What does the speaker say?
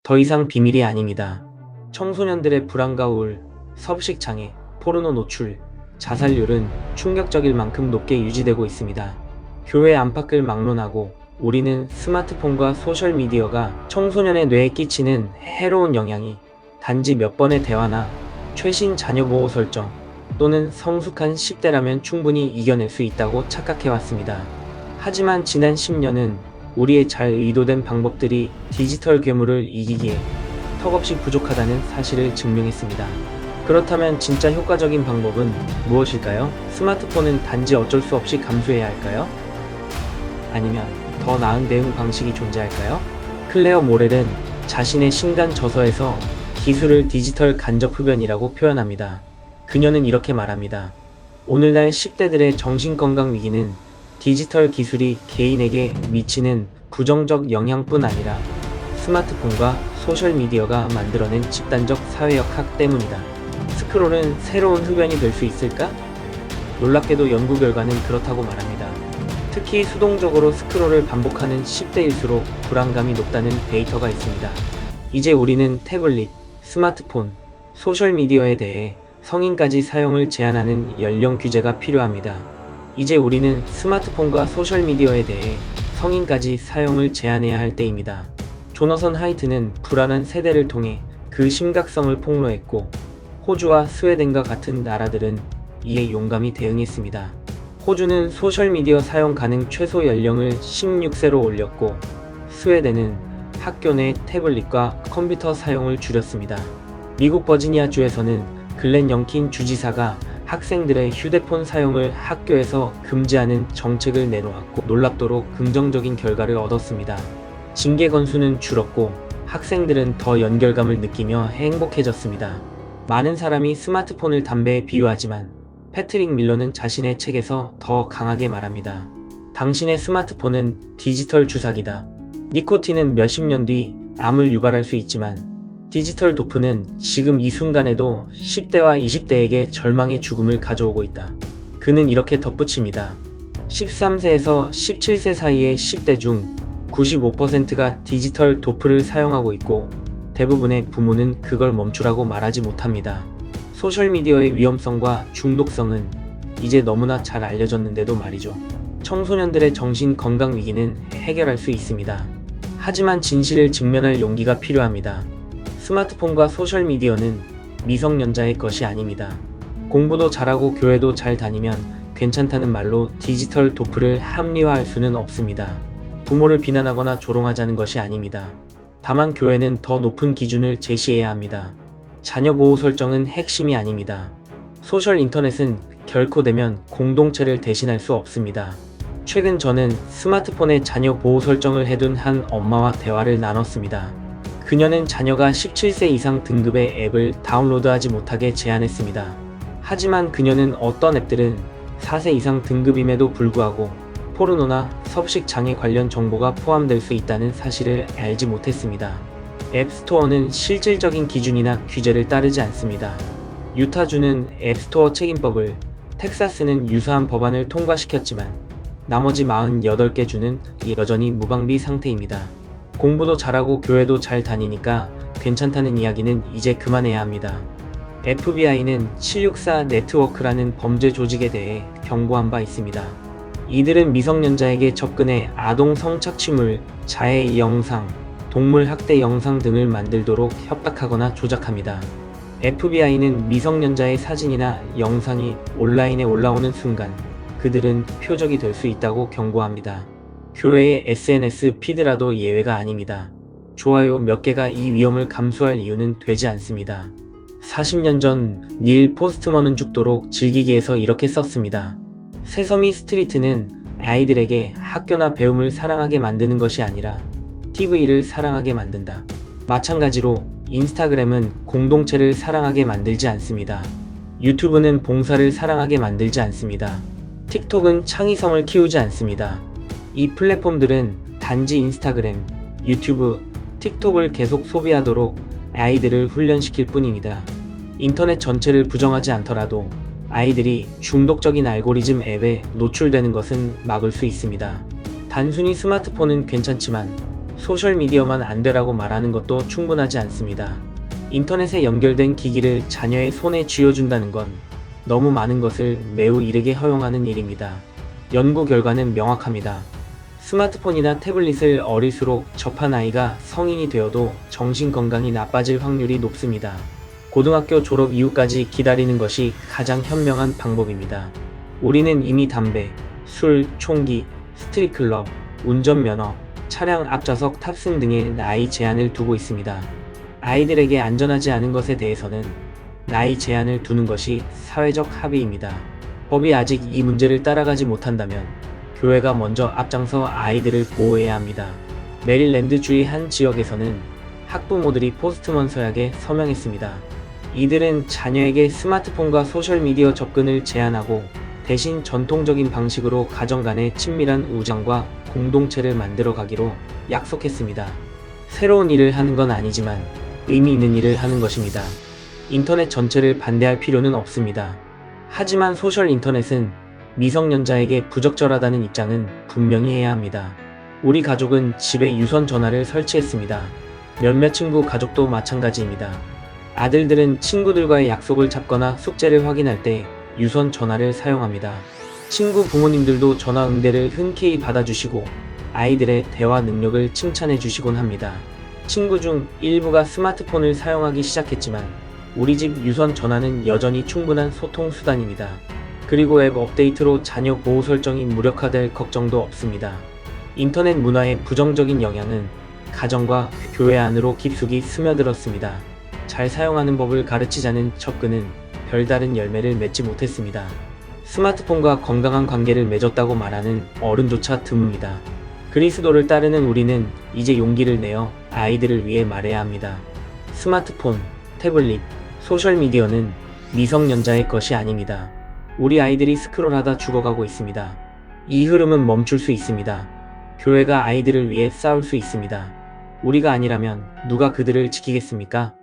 더 이상 비밀이 아닙니다. 청소년들의 불안과 우울, 섭식 장애, 포르노 노출, 자살률은 충격적일 만큼 높게 유지되고 있습니다. 교회 안팎을 막론하고 우리는 스마트폰과 소셜미디어가 청소년의 뇌에 끼치는 해로운 영향이 단지 몇 번의 대화나 최신 자녀보호 설정 또는 성숙한 10대라면 충분히 이겨낼 수 있다고 착각해왔습니다. 하지만 지난 10년은 우리의 잘 의도된 방법들이 디지털 괴물을 이기기에 턱없이 부족하다는 사실을 증명했습니다. 그렇다면 진짜 효과적인 방법은 무엇일까요? 스마트폰은 단지 어쩔 수 없이 감수해야 할까요? 아니면 더 나은 대응 방식이 존재할까요? 클레어 모렐은 자신의 신간 저서에서 기술을 디지털 간접 흡연이라고 표현합니다. 그녀는 이렇게 말합니다. 오늘날 10대들의 정신건강 위기는 디지털 기술이 개인에게 미치는 부정적 영향뿐 아니라 스마트폰과 소셜미디어가 만들어낸 집단적 사회적 학 때문이다. 스크롤은 새로운 흡연이 될 수 있을까? 놀랍게도 연구 결과는 그렇다고 말합니다. 특히 수동적으로 스크롤을 반복하는 10대일수록 불안감이 높다는 데이터가 있습니다. 이제 우리는 태블릿, 스마트폰, 소셜미디어에 대해 성인까지 사용을 제한하는 연령 규제가 필요합니다. 이제 우리는 스마트폰과 소셜미디어에 대해 성인까지 사용을 제한해야 할 때입니다. 조너선 하이트는 불안한 세대를 통해 그 심각성을 폭로했고, 호주와 스웨덴과 같은 나라들은 이에 용감히 대응했습니다. 호주는 소셜미디어 사용 가능 최소 연령을 16세로 올렸고, 스웨덴은 학교 내 태블릿과 컴퓨터 사용을 줄였습니다. 미국 버지니아주에서는 글렌 영킨 주지사가 학생들의 휴대폰 사용을 학교에서 금지하는 정책을 내놓았고 놀랍도록 긍정적인 결과를 얻었습니다. 징계 건수는 줄었고 학생들은 더 연결감을 느끼며 행복해졌습니다. 많은 사람이 스마트폰을 담배에 비유하지만 패트릭 밀러는 자신의 책에서 더 강하게 말합니다. 당신의 스마트폰은 디지털 주사기다. 니코틴은 몇십 년 뒤 암을 유발할 수 있지만 디지털 도프는 지금 이 순간에도 10대와 20대에게 절망의 죽음을 가져오고 있다. 그는 이렇게 덧붙입니다. 13세에서 17세 사이의 10대 중 95%가 디지털 도프를 사용하고 있고 대부분의 부모는 그걸 멈추라고 말하지 못합니다. 소셜미디어의 위험성과 중독성은 이제 너무나 잘 알려졌는데도 말이죠. 청소년들의 정신 건강 위기는 해결할 수 있습니다. 하지만 진실을 직면할 용기가 필요합니다. 스마트폰과 소셜미디어는 미성년자의 것이 아닙니다. 공부도 잘하고 교회도 잘 다니면 괜찮다는 말로 디지털 도프를 합리화할 수는 없습니다. 부모를 비난하거나 조롱하자는 것이 아닙니다. 다만 교회는 더 높은 기준을 제시해야 합니다. 자녀 보호 설정은 핵심이 아닙니다. 소셜 인터넷은 결코 되면 공동체를 대신할 수 없습니다. 최근 저는 스마트폰에 자녀 보호 설정을 해둔 한 엄마와 대화를 나눴습니다. 그녀는 자녀가 17세 이상 등급의 앱을 다운로드하지 못하게 제한했습니다. 하지만 그녀는 어떤 앱들은 4세 이상 등급임에도 불구하고 포르노나 섭식 장애 관련 정보가 포함될 수 있다는 사실을 알지 못했습니다. 앱스토어는 실질적인 기준이나 규제를 따르지 않습니다. 유타주는 앱스토어 책임법을, 텍사스는 유사한 법안을 통과시켰지만 나머지 48개 주는 여전히 무방비 상태입니다. 공부도 잘하고 교회도 잘 다니니까 괜찮다는 이야기는 이제 그만해야 합니다. FBI는 764 네트워크라는 범죄 조직에 대해 경고한 바 있습니다. 이들은 미성년자에게 접근해 아동 성착취물, 자해 영상, 동물 학대 영상 등을 만들도록 협박하거나 조작합니다. FBI는 미성년자의 사진이나 영상이 온라인에 올라오는 순간 그들은 표적이 될 수 있다고 경고합니다. 교회의 SNS 피드라도 예외가 아닙니다. 좋아요 몇 개가 이 위험을 감수할 이유는 되지 않습니다. 40년 전 닐 포스트먼은 죽도록 즐기기에서 이렇게 썼습니다. 세서미 스트리트는 아이들에게 학교나 배움을 사랑하게 만드는 것이 아니라 TV를 사랑하게 만든다. 마찬가지로 인스타그램은 공동체를 사랑하게 만들지 않습니다. 유튜브는 봉사를 사랑하게 만들지 않습니다. 틱톡은 창의성을 키우지 않습니다. 이 플랫폼들은 단지 인스타그램, 유튜브, 틱톡을 계속 소비하도록 아이들을 훈련시킬 뿐입니다. 인터넷 전체를 부정하지 않더라도 아이들이 중독적인 알고리즘 앱에 노출되는 것은 막을 수 있습니다. 단순히 스마트폰은 괜찮지만 소셜미디어만 안 되라고 말하는 것도 충분하지 않습니다. 인터넷에 연결된 기기를 자녀의 손에 쥐어준다는 건 너무 많은 것을 매우 이르게 허용하는 일입니다. 연구 결과는 명확합니다. 스마트폰이나 태블릿을 어릴수록 접한 아이가 성인이 되어도 정신건강이 나빠질 확률이 높습니다. 고등학교 졸업 이후까지 기다리는 것이 가장 현명한 방법입니다. 우리는 이미 담배, 술, 총기, 스트릿클럽, 운전면허, 차량 앞좌석 탑승 등의 나이 제한을 두고 있습니다. 아이들에게 안전하지 않은 것에 대해서는 나이 제한을 두는 것이 사회적 합의입니다. 법이 아직 이 문제를 따라가지 못한다면 교회가 먼저 앞장서 아이들을 보호해야 합니다. 메릴랜드주의 한 지역에서는 학부모들이 포스트먼 서약에 서명했습니다. 이들은 자녀에게 스마트폰과 소셜미디어 접근을 제한하고 대신 전통적인 방식으로 가정 간의 친밀한 우정과 공동체를 만들어 가기로 약속했습니다. 새로운 일을 하는 건 아니지만 의미 있는 일을 하는 것입니다. 인터넷 전체를 반대할 필요는 없습니다. 하지만 소셜 인터넷은 미성년자에게 부적절하다는 입장은 분명히 해야 합니다. 우리 가족은 집에 유선 전화를 설치했습니다. 몇몇 친구 가족도 마찬가지입니다. 아들들은 친구들과의 약속을 잡거나 숙제를 확인할 때 유선 전화를 사용합니다. 친구 부모님들도 전화 응대를 흔쾌히 받아주시고 아이들의 대화 능력을 칭찬해 주시곤 합니다. 친구 중 일부가 스마트폰을 사용하기 시작했지만 우리 집 유선 전화는 여전히 충분한 소통 수단입니다. 그리고 앱 업데이트로 자녀 보호 설정이 무력화될 걱정도 없습니다. 인터넷 문화의 부정적인 영향은 가정과 교회 안으로 깊숙이 스며들었습니다. 잘 사용하는 법을 가르치자는 접근은 별다른 열매를 맺지 못했습니다. 스마트폰과 건강한 관계를 맺었다고 말하는 어른조차 드뭅니다. 그리스도를 따르는 우리는 이제 용기를 내어 아이들을 위해 말해야 합니다. 스마트폰, 태블릿, 소셜미디어는 미성년자의 것이 아닙니다. 우리 아이들이 스크롤하다 죽어가고 있습니다. 이 흐름은 멈출 수 있습니다. 교회가 아이들을 위해 싸울 수 있습니다. 우리가 아니라면 누가 그들을 지키겠습니까?